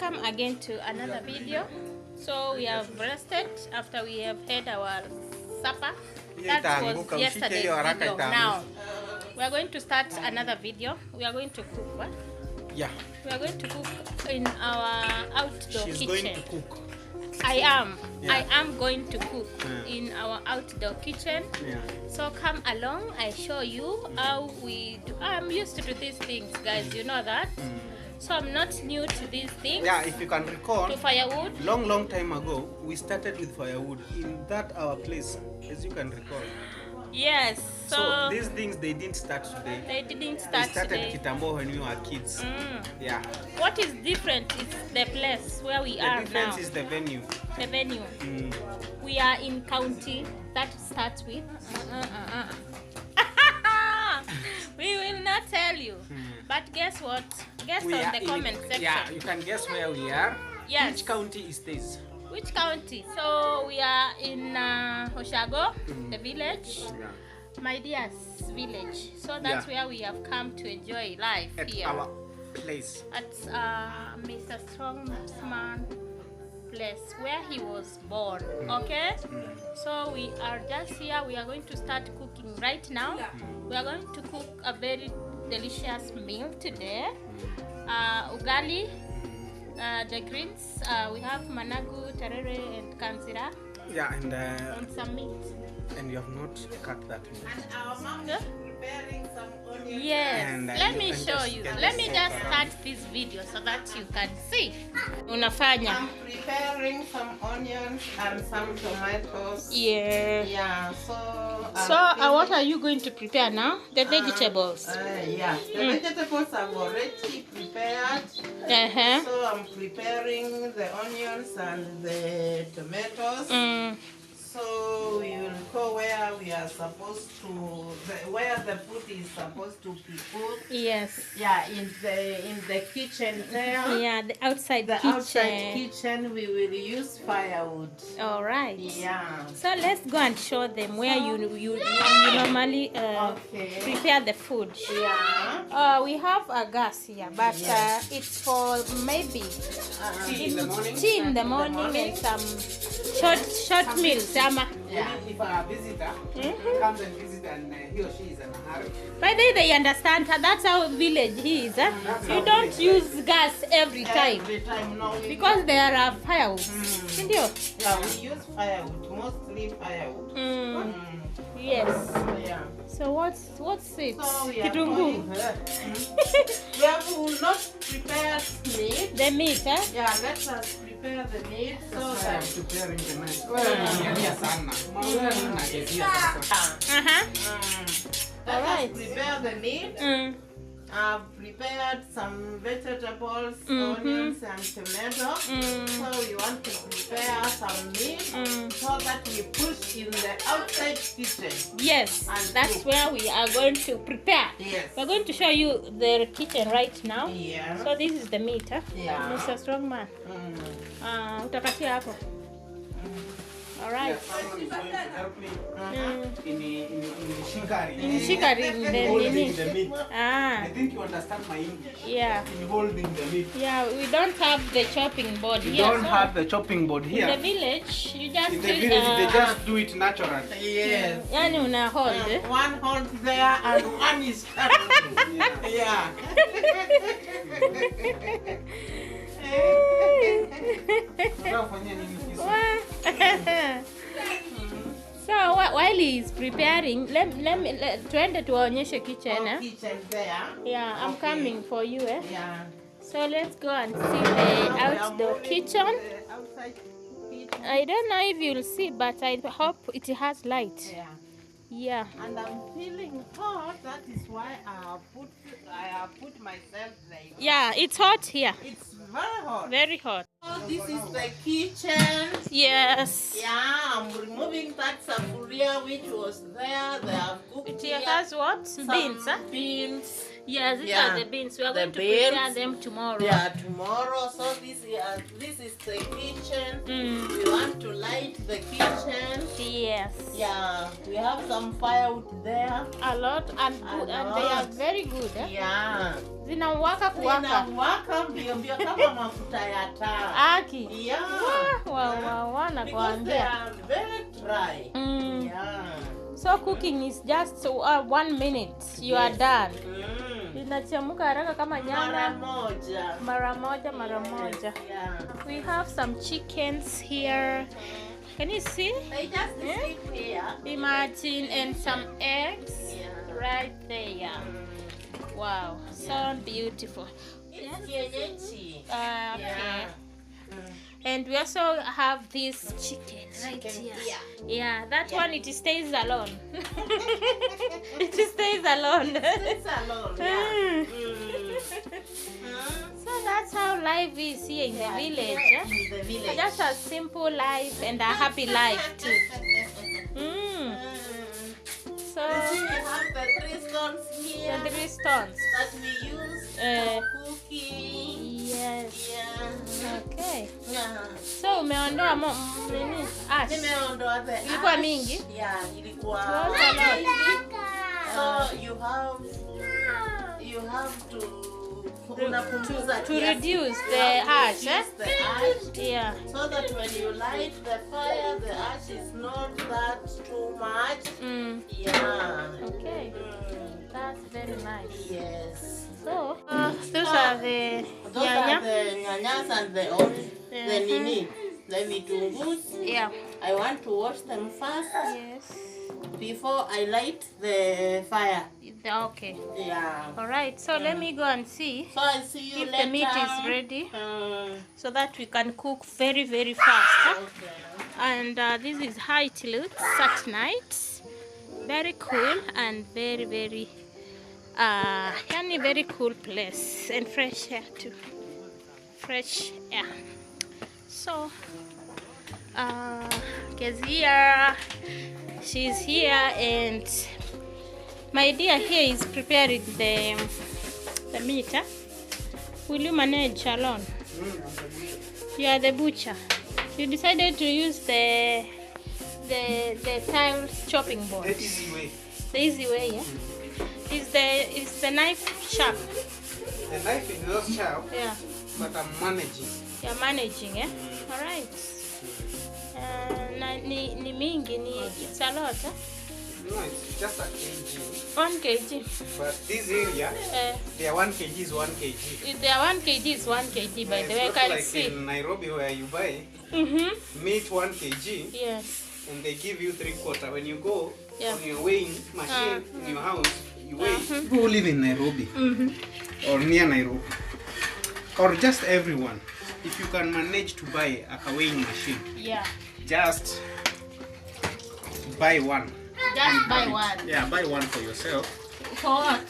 Welcome again to another video. So we have rested after we have had our supper. That was yesterday's video. Now we are going to start another video. We are going to cook. What? Yeah. We are going to cook in our outdoor She's kitchen. going to cook. I am. Yeah. I am going to cook in our outdoor kitchen. Yeah. So come along. I show you how we do. I'm used to these things, guys. You know that. So I'm not new to these things. Yeah, if you can recall, To firewood. long time ago, we started with firewood in that our place, as you can recall. Yes. So these things, they didn't start today. They didn't They start started today. Kitambo when we were kids. Yeah. What is different is the place where we are The difference now. is the venue. The venue. We are in county that starts with. We will not tell you. But guess what? Guess We on are the in- comment section. Yeah, you can guess where we are. Yes. Which county is this? Which county? So we are in Hoshago, the village. Yeah. My dear's village. So that's where we have come to enjoy life At here. our place. At Mr. Strongman place where he was born. Okay, so we are just here. We are going to start cooking right now. We are going to cook a very delicious meal today. Ugali, the greens, we have managu, terere and kanzira, Yeah, and some meat. and you have not cut that meat. And our mom is preparing some onions. Yes, And, let you me can show just you. get Let this me just out. start this video so that you can see. Unafanya. I'm preparing some onions and some tomatoes. Yeah. Yeah, so. So, what are you going to prepare now? The vegetables. Yeah, the vegetables are already prepared. Uh-huh. So I'm preparing the onions and the tomatoes. So we will go where we are supposed to, where the food is supposed to be cooked. Yes. Yeah, in the kitchen there. Yeah, the outside The kitchen. outside kitchen we will use firewood. All right. Yeah. So let's go and show them where you normally Okay. prepare the food. Yeah. We have a gas here, but it's for maybe Tea in the morning. tea in the morning and some short meals. Yeah. If a visitor comes and visits and he or she is in a hurry. By the way, they understand that's how village is. You don't use gas every time Every time, no. because there are firewood. Sindio? Yeah, we use firewood, mostly firewood. Yes. Yeah. So what's it? So we are Kitungu. going, we have not prepared meat. The meat, eh? Yeah, let us prepare the meat so I'm that. preparing the night. Unaangalia sana. Wewe unagezia sasa. Let Alright. us prepare the meat. I've prepared some vegetables, onions and tomato. So we want to prepare some meat so that we put in the outside kitchen. Yes, And that's cook. where we are going to prepare. Yes. We're going to show you the kitchen right now. Yeah. So this is the meat, huh? Yeah. Mr. Strongman. Utakatia hapo. All right. Someone is going to help me in shikari. In shikari, in the Holding nini. the meat. Ah, I think you understand my English. yeah. In holding the meat. Yeah, we don't have the chopping board You here. don't so have the chopping board in here. the village, you just In the do, village, they just do it naturally. Yes. yani una hold. One hold there and one is coming. Yeah. Unafanya nini kisa? So while he's preparing, tuende tuwaonyeshe kitchen. Eh? Kitchen there. Yeah, I'm Okay. coming for you. Eh? Yeah. So let's go and see the outdoor kitchen. The outside kitchen. I don't know if you'll see, but I hope it has light. Yeah. Yeah. And I'm feeling hot. That is why I have put myself there. Yeah, it's hot here. It's very hot. Very hot. So this is the kitchen. Yes. Yeah, I'm removing that safuria which was there. They have cooked It here. has what? Some Beans, huh? beans. Yes, these Yeah. are the beans. We are The going to prepare beans. them tomorrow. Yeah, tomorrow. So this is the kitchen. We want to light the kitchen. Yes. Yeah, we have some firewood there. A lot and good, and they are very good. Yeah. Zinawaka kuwaka. Zinawaka mbio mbio kama mafuta ya taa. Aki. Yeah. Wana Because they kuambia. are very dry. Yeah. So cooking is just 1 minute. You are done. Inachemuka haraka kama nyama. Mara moja. Yeah. We have some chickens here. Can you see? They just sleep here. Imagine, and some eggs right there. Wow, so beautiful. Okay. And we also have this chicken right here. Yeah, that one it stays alone. It stays alone. It's alone. Yeah. So that's how life is here in the village. In the village. Just a simple life and a happy life too. So we have the 3 stones here. the 3 stones that we use for cooking. Yes. Yeah. Okay. Yeah. So umeondoa nini? Ash. Nimeondoa the Ilikuwa ash. mingi? Yeah, ilikuwa It was a lot. So you have to reduce the ash, the ash, Yeah. so that when you light the fire, the ash is not that too much. Yeah. Okay. That's very nice. Yes. So those are the Those are the nyanyas and the olive, the nini, the vitungus. Yeah. I want to wash them first. Yes. Before I light the fire. Okay. Yeah. All right. So let me go and see So I'll see you if later. the meat is ready, so that we can cook very, very fast. Okay. And this is how it looks at night. Very cool and very, very, very cool place, and fresh air too. Fresh air. So, Kezia, she's here, and my dear here is preparing the meat. Will you manage alone? You are the butcher. You decided to use the tiles chopping board. The easy way. The easy way, yeah. Is the knife sharp? The knife is not sharp, Yeah. but I'm managing. You're managing, eh? All right. Ni mingi, it's a lot, eh? No, it's just a kg. 1 kg. But this area, their 1 kg is 1 kg. If they are 1 kg is 1 kg, by the way, I It's can not like see. in Nairobi where you buy meat 1 kg Yes. and they give you 3/4. When you go on your weighing machine in your house, you weigh. People who live in Nairobi or near Nairobi, or just everyone, if you can manage to buy a weighing machine, just buy one. Just buy one. Yeah, buy one for yourself. For what?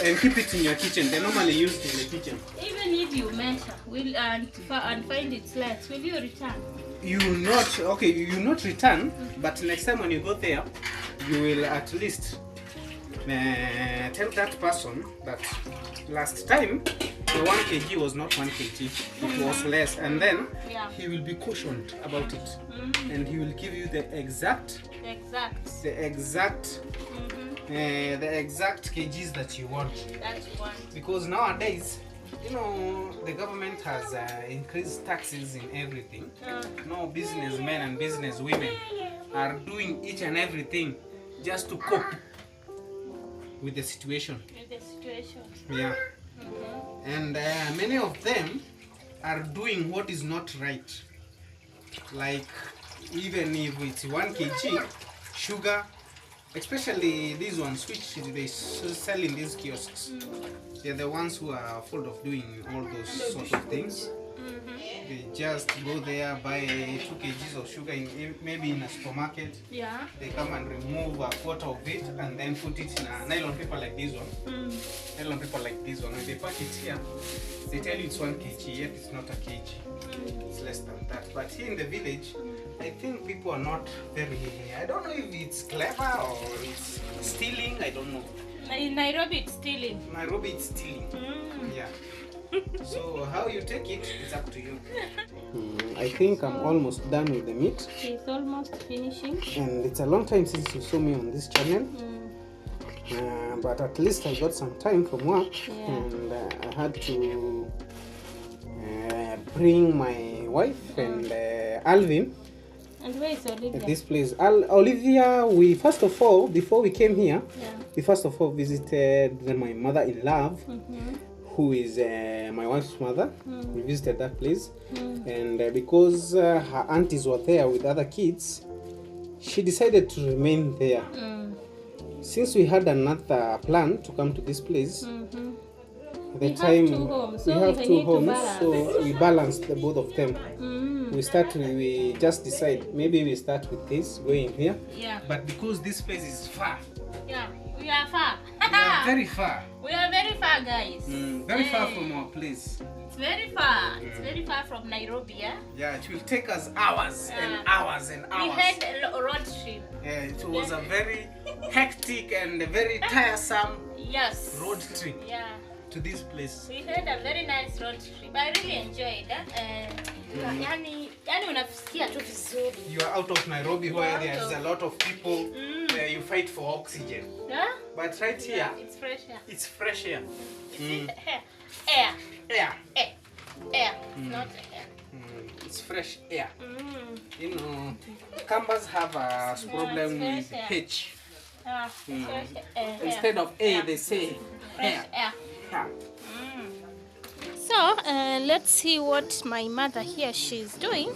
And keep it in your kitchen. They're normally used in the kitchen. Even if you measure and find it's less, will you return? You will not return, but next time when you go there, you will at least tell that person that last time the 1 kg was not 1 kg, it was less, and then he will be cautioned about it, and he will give you the exact kgs that you want. Because nowadays, you know, the government has increased taxes in everything. No, businessmen and businesswomen are doing each and everything just to cope with the situation. Yeah. And many of them are doing what is not right. Like, even if it's 1 kg, sugar, especially these ones which they sell in these kiosks, they're the ones who are full of doing all those sort of things. They just go there, buy 2 kgs of sugar maybe in a supermarket. They come and remove 1/4 of it and then put it in a nylon paper like this one. Nylon paper like this one. When they pack it here, they tell you it's 1 kg, yet it's not a kg. It's less than that. But here in the village, I think people are not very, I don't know if it's clever or it's stealing, I don't know. In Nairobi it's stealing. Nairobi it's stealing. Yeah. So how you take it, it's up to you. I think I'm almost done with the meat. She's almost finishing. And it's a long time since you saw me on this channel. But at least I got some time from work, and I had to bring my wife and Alvin. And where is Olivia? At this place. Olivia, we first of all, before we came here, we first of all visited my mother-in-law, who is my wife's mother. We visited that place, and because her aunties were there with other kids, she decided to remain there. Since we had another plan to come to this place, we have two homes, so we balanced the both of them. We just decide maybe we start with this going here. But because this place is far. We are far. We are very far. We are very far, guys. Very far from our place. It's very far. It's very far from Nairobi, Yeah, it will take us hours and hours and hours. We had a road trip. It was a very hectic and a very tiresome road trip to this place. We had a very nice road trip. I really enjoyed that. Yani unasikia tu vizuri. You are out of Nairobi where there's a lot of people where you fight for oxygen. But right here, it's fresh air. It's fresh air. Air. Air. Not air. It's fresh air. You know, Kambas have a problem with H. Instead of A, they say fresh air. Yeah. So let's see what my mother here she's doing.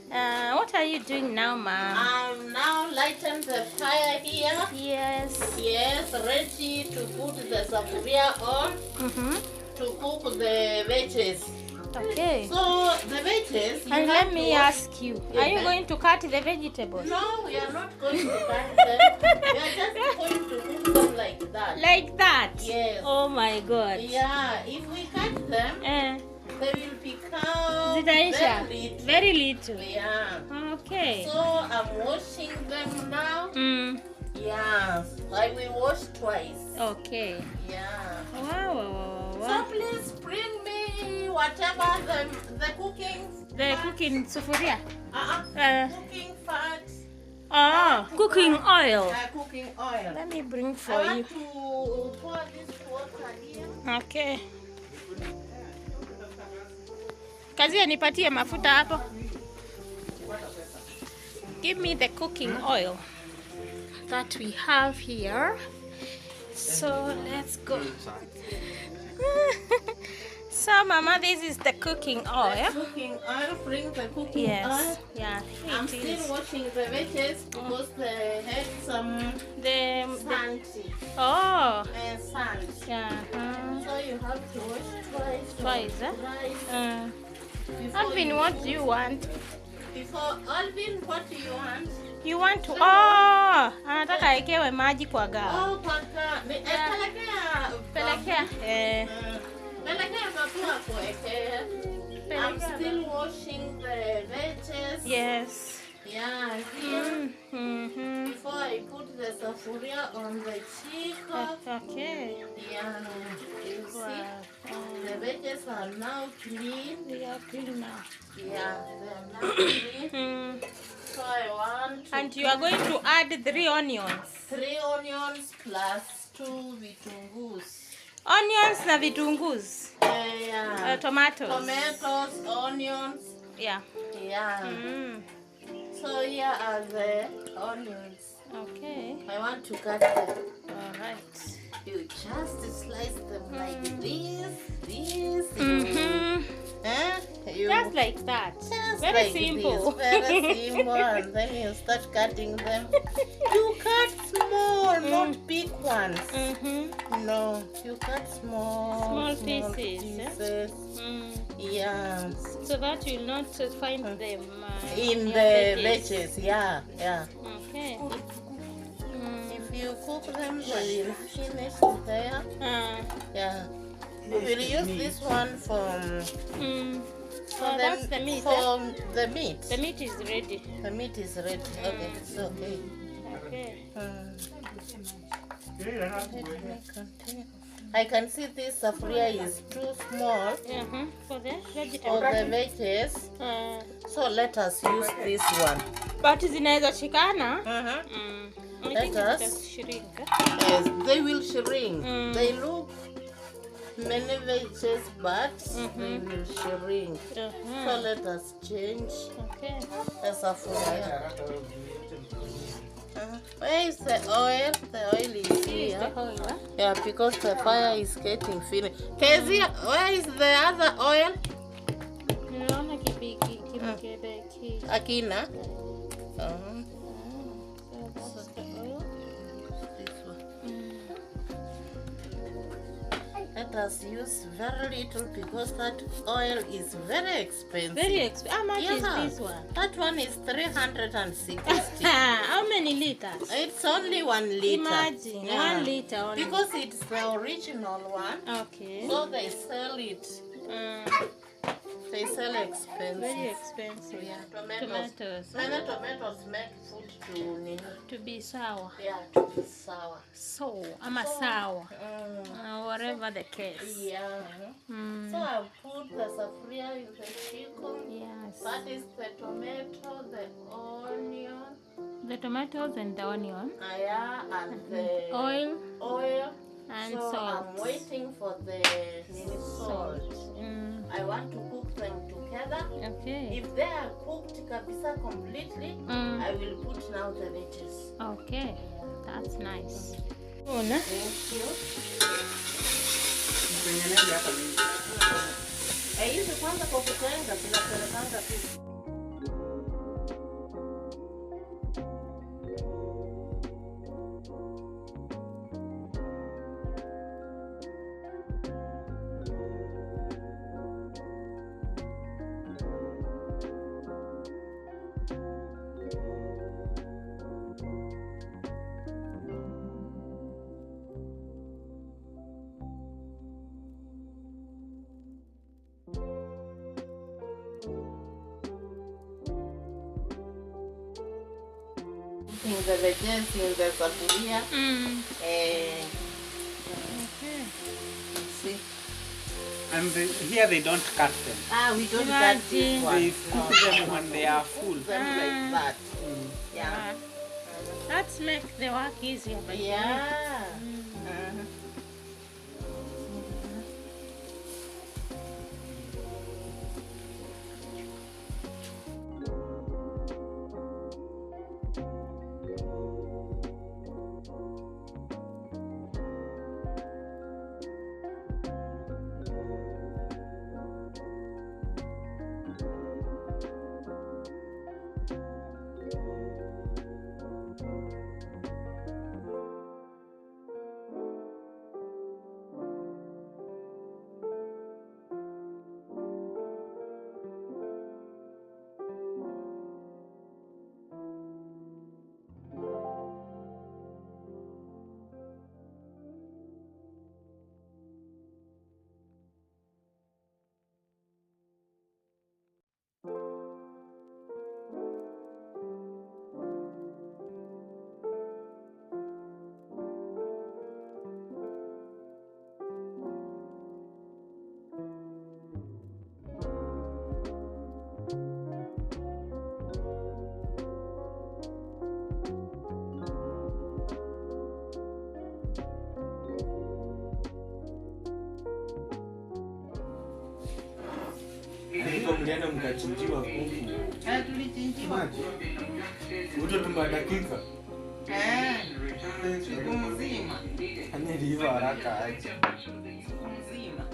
What are you doing now, ma'am? I'm now lighting the fire here. Yes, ready to put the safuria on to cook the veggies. Okay. So the veggies. And let me ask you, are you going to cut the vegetables? No, we are not going to cut them. We are just going to cook them like that. Like that? Yes. Oh my God. Yeah, if we cut them, they will become very little. Yeah. Okay. So I'm washing them now. Yeah, I will wash twice. Okay. Yeah. Wow. So please bring me whatever the cooking. The cooking sufuria. Cooking fat. Cooking oil. Cooking oil. Let me bring for I you. want to pour this water here. Okay. Kazi nipatie mafuta hapo. Give me the cooking oil that we have here. So let's go. So Mama, this is the cooking oil. The cooking oil, bring the cooking oil. Yeah. I'm still washing the veggies because they had some sand. Sand. Yeah. So you have to wash twice. Alvin, what do you want? Before Alvin, what do you want? You want to anataka aekewe maji kwa gawa. Pelekea. I'm still washing the veggies. Yes. Yeah. Before I put the safuria on the chicken. Okay. Yeah. You see, the veggies are now clean. They are clean now. Yeah, they are now clean. So I want to. And you are going to add 3 onions. 3 onions plus 2 vitungus. Onions na vitungus. Yeah. Tomatoes. Tomatoes, onions. Yeah. So here are the onions. Okay. I want to cut them. All right. You just slice them like this. Just like that. Just very like simple. This. Very simple. And then you start cutting them. You cut small, not big ones. No, you cut small pieces. Yeah. So that you will not find them in the veggies. Yeah. Okay. If you cook them, they will finish there. Yeah. We will use this one that's the meat. For the meat. The meat is ready. The meat is ready. Okay, it's okay. Okay. Let me continue. I can see this safuria is too small For the for vegetable. the veggies. So let us use this one. But zinaweza shikana. I think Let it us. will shrink. Yes, they will shrink. They look many veggies, but they will shrink. So let us change Okay. the safuria. Where is the oil? The oil is here. The whole, huh? Yeah, because the fire is getting finished. Kezia, where is the other oil? Niliona kimekebe ki. Akina. So that's the oil. This one. Let us use very little because that oil is very expensive. Very expensive. How much Yeah. is this one? That one is 360. How many liters? It's only 1 liter. Imagine, 1 liter only. Because it's the original one. Okay. So they sell it. They sell expensive. Very expensive. Yeah, Tomatoes. Many tomatoes make food To be sour. to be sour. So, I'm a sour. Whatever the case. Yeah. So I'll put the safuria in the chicken. Yes. That is the tomato, the onion. The tomatoes and the onion. Yeah, and the Oil and so salt. I'm waiting for the salt. I want to cook them together. Okay. If they are cooked kabisa completely, I will put now the lettuce. Okay. That's nice. Thank you. Hizi kwanza kwa kutenga tunapelekanga tu. In the veggies, in the safuria. Okay. See. And here they don't cut them. We don't cut this one. They cook them when they are full. Them like that. Yeah. Let's make the work easier. But Yeah. Mlienda mkachinjiwa kuku. Tulichinjiwa. Utatumba dakika. Siku mzima. Aniliva haraka aje. Mzima.